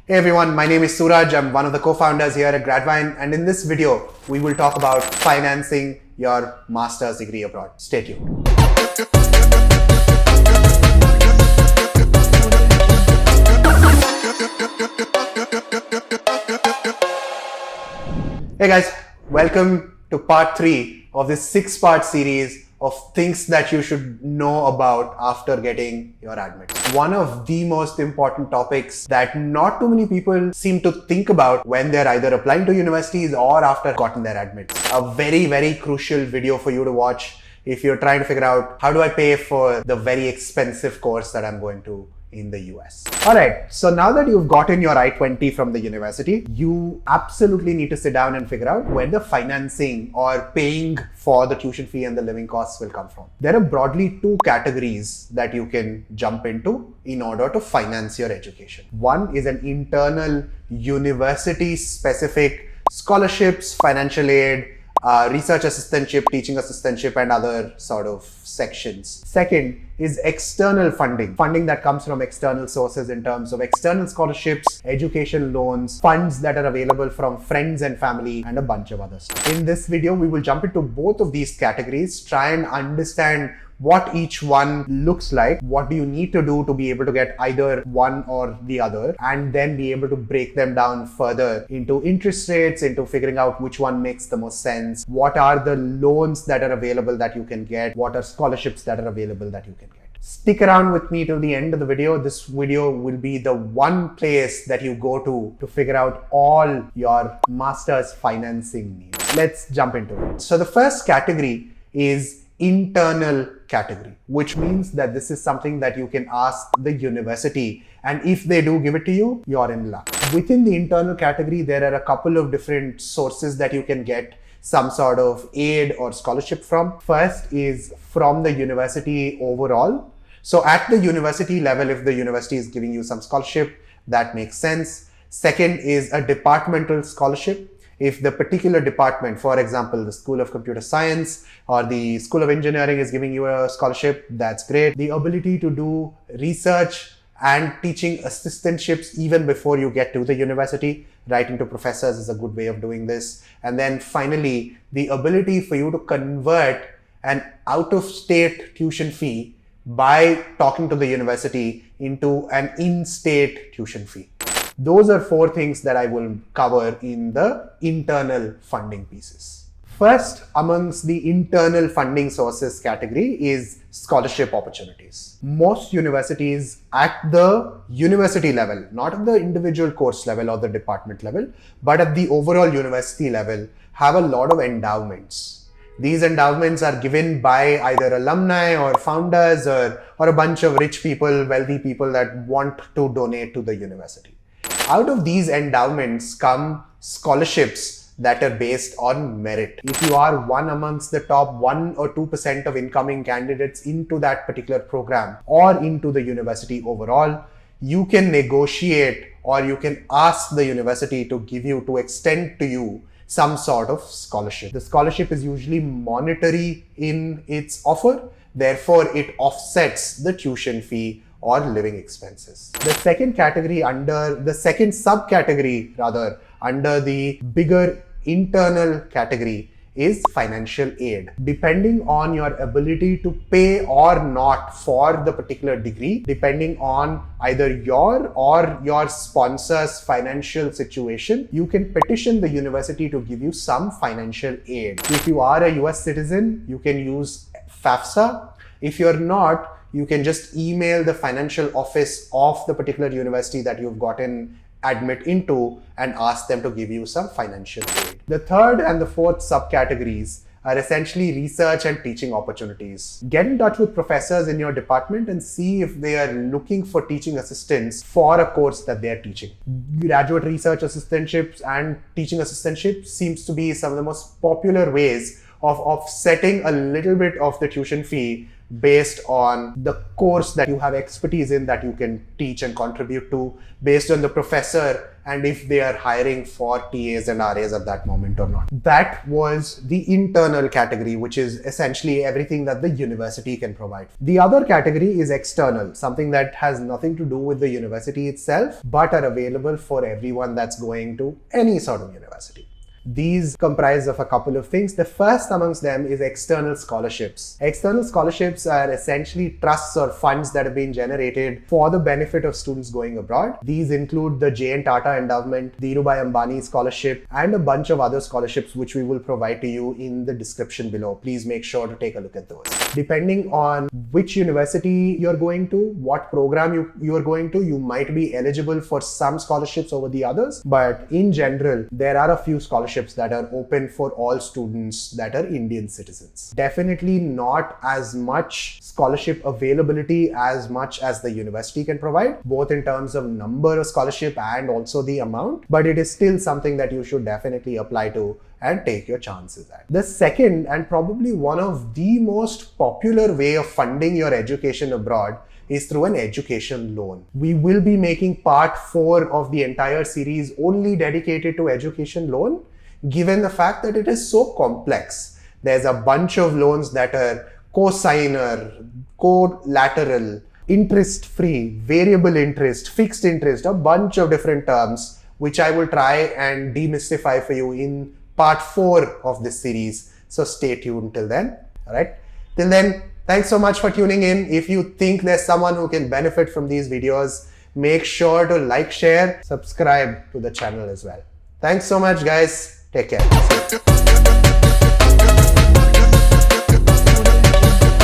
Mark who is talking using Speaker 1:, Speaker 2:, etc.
Speaker 1: Hey everyone, my name is Suraj. I'm one of the co-founders here at Gradvine, and in this video, we will talk about financing your master's degree abroad. Stay tuned. Hey guys, welcome to part 3 of this 6-part series of things that you should know about after getting your admit. One of the most important topics that not too many people seem to think about when they're either applying to universities or after gotten their admits. A very, very crucial video for you to watch if you're trying to figure out how do I pay for the very expensive course that I'm going to in the US. Alright, so now that you've gotten your I-20 from the university, you absolutely need to sit down and figure out where the financing or paying for the tuition fee and the living costs will come from. There are broadly 2 categories that you can jump into in order to finance your education. One is an internal university-specific scholarships, financial aid, research assistantship, teaching assistantship, and other sort of sections. Second is external funding that comes from external sources in terms of external scholarships, education loans, funds that are available from friends and family, and a bunch of other stuff. In this video, we will jump into both of these categories, try and understand what each one looks like, what do you need to do to be able to get either one or the other, and then be able to break them down further into interest rates, into figuring out which one makes the most sense, what are the loans that are available that you can get, what are scholarships that are available that you can get. Stick around with me till the end of the video. This video will be the one place that you go to figure out all your master's financing needs. Let's jump into it. So the first category is internal category, which means that this is something that you can ask the university, and if they do give it to you, you're in luck. Within the internal category, there are a couple of different sources that you can get some sort of aid or scholarship from. First is from the university overall. So at the university level, if the university is giving you some scholarship, that makes sense. Second is a departmental scholarship. If the particular department, for example, the School of Computer Science or the School of Engineering is giving you a scholarship, that's great. The ability to do research and teaching assistantships even before you get to the university, writing to professors is a good way of doing this. And then finally, the ability for you to convert an out-of-state tuition fee by talking to the university into an in-state tuition fee. Those are 4 things that I will cover in the internal funding pieces. First, amongst the internal funding sources category is scholarship opportunities. Most universities at the university level, not at the individual course level or the department level, but at the overall university level, have a lot of endowments. These endowments are given by either alumni or founders or a bunch of rich people, wealthy people that want to donate to the university. Out of these endowments come scholarships that are based on merit. If you are one amongst the top 1 or 2% of incoming candidates into that particular program or into the university overall, you can negotiate or you can ask the university to extend to you some sort of scholarship. The scholarship is usually monetary in its offer, therefore it offsets the tuition fee or living expenses. The second subcategory under the bigger internal category is financial aid. Depending on your ability to pay or not for the particular degree, depending on either your or your sponsor's financial situation, you can petition the university to give you some financial aid. If you are a US citizen, you can use FAFSA. If you're not, you can just email the financial office of the particular university that you've gotten admit into and ask them to give you some financial aid. The third and the fourth subcategories are essentially research and teaching opportunities. Get in touch with professors in your department and see if they are looking for teaching assistants for a course that they are teaching. Graduate research assistantships and teaching assistantships seems to be some of the most popular ways of offsetting a little bit of the tuition fee based on the course that you have expertise in that you can teach and contribute to, based on the professor and if they are hiring for TAs and RAs at that moment or not. That was the internal category, which is essentially everything that the university can provide. The other category is external, something that has nothing to do with the university itself, but are available for everyone that's going to any sort of university. These comprise of a couple of things. The first amongst them is external scholarships. External scholarships are essentially trusts or funds that have been generated for the benefit of students going abroad. These include the Tata Endowment, Dhirubhai Ambani Scholarship, and a bunch of other scholarships which we will provide to you in the description below. Please make sure to take a look at those. Depending on which university you're going to, what program you are going to, you might be eligible for some scholarships over the others, but in general, there are a few scholarships that are open for all students that are Indian citizens. Definitely not as much scholarship availability as much as the university can provide, both in terms of number of scholarship and also the amount, but it is still something that you should definitely apply to and take your chances at. The second, and probably one of the most popular way of funding your education abroad, is through an education loan. We will be making part 4 of the entire series only dedicated to education loan, given the fact that it is so complex. There's a bunch of loans that are cosigner, collateral, interest-free, variable interest, fixed interest, a bunch of different terms, which I will try and demystify for you in part 4 of this series. So stay tuned till then. All right. Till then, thanks so much for tuning in. If you think there's someone who can benefit from these videos, make sure to like, share, subscribe to the channel as well. Thanks so much, guys. Take care.